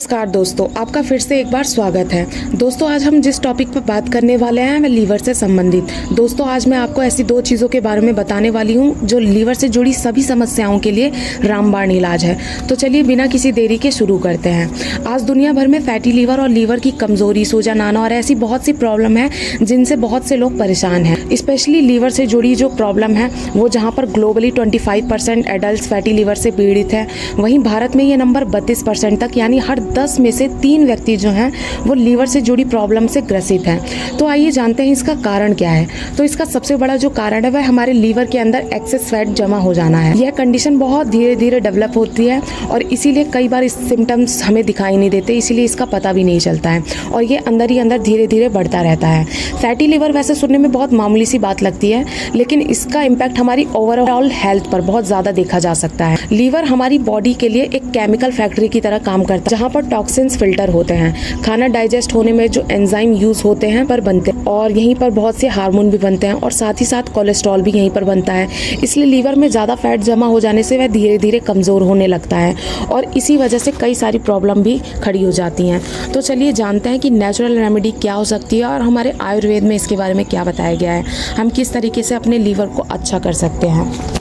नमस्कार दोस्तों, आपका फिर से एक बार स्वागत है। दोस्तों, आज हम जिस टॉपिक पर बात करने वाले हैं वह लीवर से संबंधित। दोस्तों, आज मैं आपको ऐसी दो चीज़ों के बारे में बताने वाली हूँ जो लीवर से जुड़ी सभी समस्याओं के लिए रामबाण इलाज है। तो चलिए बिना किसी देरी के शुरू करते हैं। आज दुनिया भर में फैटी लीवर और लीवर की कमजोरी, सूजन आना और ऐसी बहुत सी प्रॉब्लम है जिनसे बहुत से लोग परेशान हैं। स्पेशली लीवर से जुड़ी जो प्रॉब्लम है वो जहाँ पर ग्लोबली 25% एडल्ट फैटी लीवर से पीड़ित है, वहीं भारत में ये नंबर 32% तक यानी हर 10 में से 3 व्यक्ति जो हैं वो लीवर से जुड़ी प्रॉब्लम से ग्रसित हैं। तो आइए जानते हैं इसका कारण क्या है। तो इसका सबसे बड़ा जो कारण है वह हमारे लीवर के अंदर एक्सेस फैट जमा हो जाना है। यह कंडीशन बहुत धीरे धीरे डेवलप होती है और इसीलिए कई बार इस सिम्टम्स हमें दिखाई नहीं देते, इसीलिए इसका पता भी नहीं चलता है और ये अंदर ही अंदर धीरे धीरे बढ़ता रहता है। फैटी लीवर वैसे सुनने में बहुत मामूली सी बात लगती है, लेकिन इसका इम्पैक्ट हमारी ओवरऑल हेल्थ पर बहुत ज़्यादा देखा जा सकता है। लीवर हमारी बॉडी के लिए एक केमिकल फैक्ट्री की तरह काम करता है, जहाँ पर टॉक्सिन्स फिल्टर होते हैं। खाना डाइजेस्ट होने में जो एंजाइम यूज होते हैं पर बनते हैं और यहीं पर बहुत से हार्मोन भी बनते हैं और साथ ही साथ कोलेस्ट्रॉल भी यहीं पर बनता है। इसलिए लीवर में ज़्यादा फैट जमा हो जाने से वह धीरे धीरे कमज़ोर होने लगता है और इसी वजह से कई सारी प्रॉब्लम भी खड़ी हो जाती हैं। तो चलिए जानते हैं कि नेचुरल रेमेडी क्या हो सकती है और हमारे आयुर्वेद में इसके बारे में क्या बताया गया है, हम किस तरीके से अपने लीवर को अच्छा कर सकते हैं।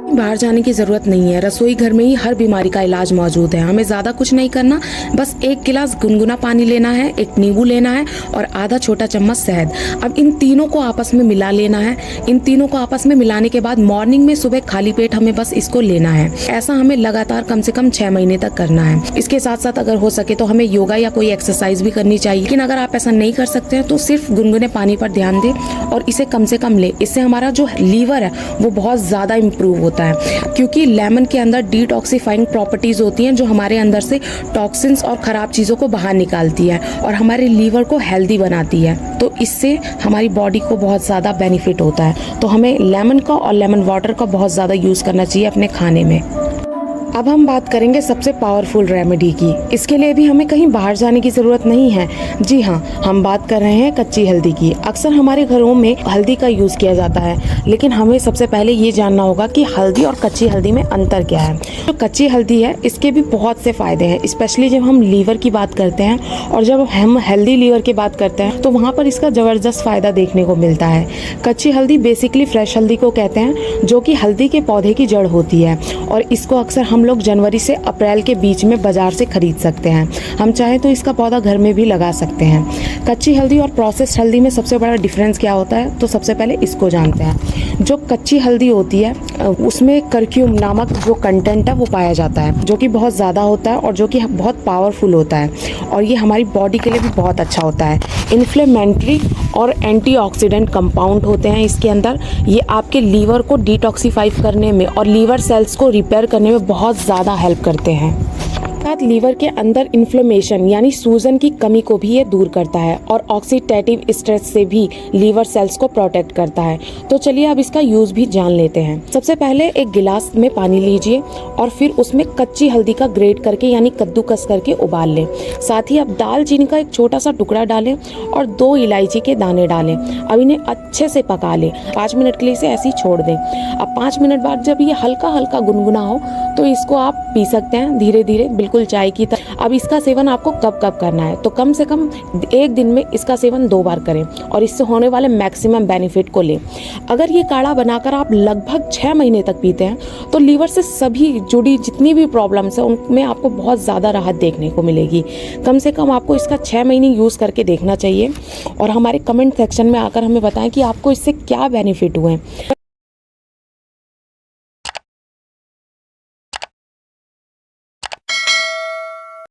बाहर जाने की ज़रूरत नहीं है, रसोई घर में ही हर बीमारी का इलाज मौजूद है। हमें ज़्यादा कुछ नहीं करना, बस 1 गिलास गुनगुना पानी लेना है, 1 नींबू लेना है और आधा छोटा चम्मच शहद। अब इन तीनों को आपस में मिला लेना है। इन तीनों को आपस में मिलाने के बाद मॉर्निंग में सुबह खाली पेट हमें बस इसको लेना है। ऐसा हमें लगातार कम से कम 6 महीने तक करना है। इसके साथ साथ अगर हो सके तो हमें योगा या कोई एक्सरसाइज भी करनी चाहिए, लेकिन अगर आप ऐसा नहीं कर सकते हैं तो सिर्फ गुनगुने पानी पर ध्यान दें और इसे कम से कम ले। इससे हमारा जो लीवर है वो बहुत ज़्यादा इम्प्रूव होता है, क्योंकि लेमन के अंदर डिटॉक्सिफाइंग प्रॉपर्टीज होती हैं जो हमारे अंदर से टॉक्सिन्स और ख़राब चीज़ों को बाहर निकालती है और हमारे लीवर को हेल्दी बनाती है। तो इससे हमारी बॉडी को बहुत ज़्यादा बेनिफिट होता है। तो हमें लेमन का और लेमन वाटर का बहुत ज़्यादा यूज़ करना चाहिए अपने खाने में। अब हम बात करेंगे सबसे पावरफुल रेमेडी की। इसके लिए भी हमें कहीं बाहर जाने की ज़रूरत नहीं है। जी हाँ, हम बात कर रहे हैं कच्ची हल्दी की। अक्सर हमारे घरों में हल्दी का यूज़ किया जाता है, लेकिन हमें सबसे पहले ये जानना होगा कि हल्दी और कच्ची हल्दी में अंतर क्या है। जो कच्ची हल्दी है इसके भी बहुत से फ़ायदे हैं, स्पेशली जब हम लीवर की बात करते हैं और जब हम हेल्दी लीवर की बात करते हैं तो वहाँ पर इसका ज़बरदस्त फ़ायदा देखने को मिलता है। कच्ची हल्दी बेसिकली फ्रेश हल्दी को कहते हैं, जो कि हल्दी के पौधे की जड़ होती है और इसको अक्सर हम लोग जनवरी से अप्रैल के बीच में बाजार से खरीद सकते हैं। हम चाहें तो इसका पौधा घर में भी लगा सकते हैं। कच्ची हल्दी और प्रोसेस्ड हल्दी में सबसे बड़ा डिफरेंस क्या होता है, तो सबसे पहले इसको जानते हैं। जो कच्ची हल्दी होती है उसमें कर्क्यूम नामक जो कंटेंट है वो पाया जाता है, जो कि बहुत ज़्यादा होता है और जो कि बहुत पावरफुल होता है और ये हमारी बॉडी के लिए भी बहुत अच्छा होता है। इन्फ्लेमेटरी और एंटीऑक्सीडेंट कंपाउंड होते हैं इसके अंदर। ये आपके लीवर को डिटॉक्सिफाई करने में और लीवर सेल्स को रिपेयर करने में बहुत ज़्यादा हेल्प करते हैं। साथ लीवर के अंदर इन्फ्लेमेशन यानी सूजन की कमी को भी ये दूर करता है और ऑक्सीडेटिव स्ट्रेस से भी लीवर सेल्स को प्रोटेक्ट करता है। तो चलिए अब इसका यूज भी जान लेते हैं। सबसे पहले 1 गिलास में पानी लीजिए और फिर उसमें कच्ची हल्दी का ग्रेट करके यानी कद्दूकस करके उबाल लें। साथ ही अब दालचीनी का एक छोटा सा टुकड़ा डालें और 2 इलायची के दाने डालें। अब इन्हें अच्छे से पका लें। 5 मिनट के लिए इसे ऐसे ही छोड़ दें। अब 5 मिनट बाद जब ये हल्का हल्का गुनगुना हो तो इसको आप पी सकते हैं धीरे धीरे, बिल्कुल चाय की तरह। अब इसका सेवन आपको कब कब करना है, तो कम से कम 1 दिन में इसका सेवन 2 बार करें और इससे होने वाले मैक्सिमम बेनिफिट को लें। अगर ये काढ़ा बनाकर आप लगभग 6 महीने तक पीते हैं तो लीवर से सभी जुड़ी जितनी भी प्रॉब्लम्स हैं उनमें आपको बहुत ज़्यादा राहत देखने को मिलेगी। कम से कम आपको इसका 6 महीने यूज़ करके देखना चाहिए और हमारे कमेंट सेक्शन में आकर हमें बताएं कि आपको इससे क्या बेनिफिट हुए।